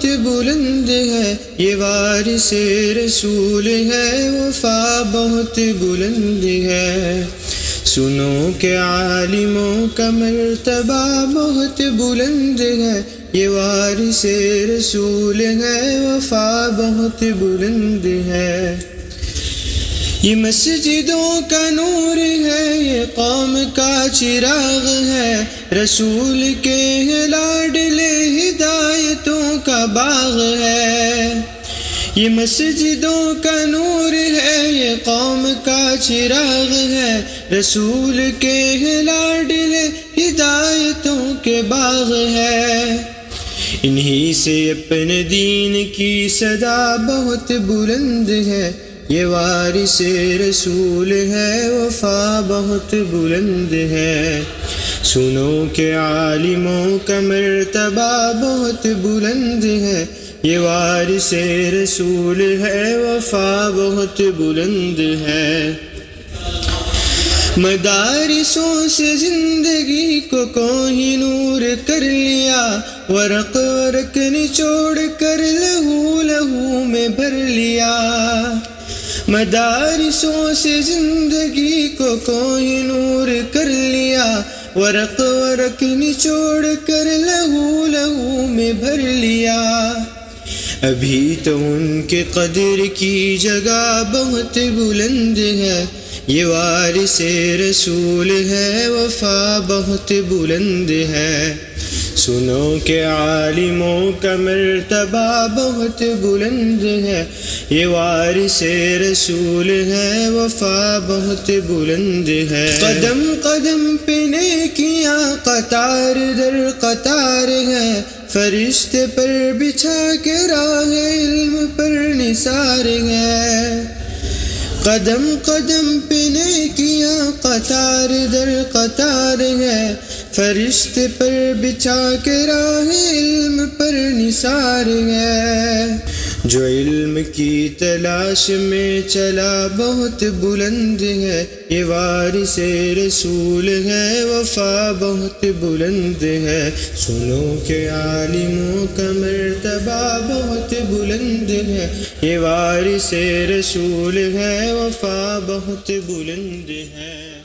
بہت بلند ہے، یہ وارث رسول ہے، وفا بہت بلند ہے۔ سنو کہ عالموں کا مرتبہ بہت بلند ہے، یہ وارث رسول ہے، وفا بہت بلند ہے۔ یہ مسجدوں کا نور ہے، یہ قوم کا چراغ ہے، رسول کے لاڈلے ہدایتوں کا باغ ہے۔ یہ مسجدوں کا نور ہے، یہ قوم کا چراغ ہے، رسول کے لاڈلے ہدایتوں کے باغ ہے۔ انہی سے اپنے دین کی صدا بہت بلند ہے، یہ وارث رسول ہے، وفا بہت بلند ہے۔ سنو کہ عالموں کا مرتبہ بہت بلند ہے، یہ وارث رسول ہے، وفا بہت بلند ہے۔ مدارسوں سے زندگی کو کوہ نور کر لیا، ورق ورق نچوڑ کر لہو لہو میں بھر لیا۔ مدارسوں سے زندگی کو کوہ نور کر لیا، ورق ورق نچوڑ کر لہو لہو میں بھر لیا۔ ابھی تو ان کے قدر کی جگہ بہت بلند ہے، یہ وارث رسول ہے، وفا بہت بلند ہے۔ سنو کہ عالموں کا مرتبہ بہت بلند ہے، یہ وارث رسول ہے، وفا بہت بلند ہے۔ قدم قدم پہ نیکیاں قطار در قطار ہے، فرشتے پر بچھا کے راہ علم پر نثار ہے۔ قدم قدم پہ نیکیاں قطار در قطار ہے، فرشتے پر بچھا کے راہ علم پر نثار ہے۔ جو علم کی تلاش میں چلا بہت بلند ہے، یہ وارث رسول ہے، وفا بہت بلند ہے۔ سنو کہ عالموں کا مرتبہ بہت بلند ہے، یہ وارث رسول ہے، وفا بہت بلند ہے۔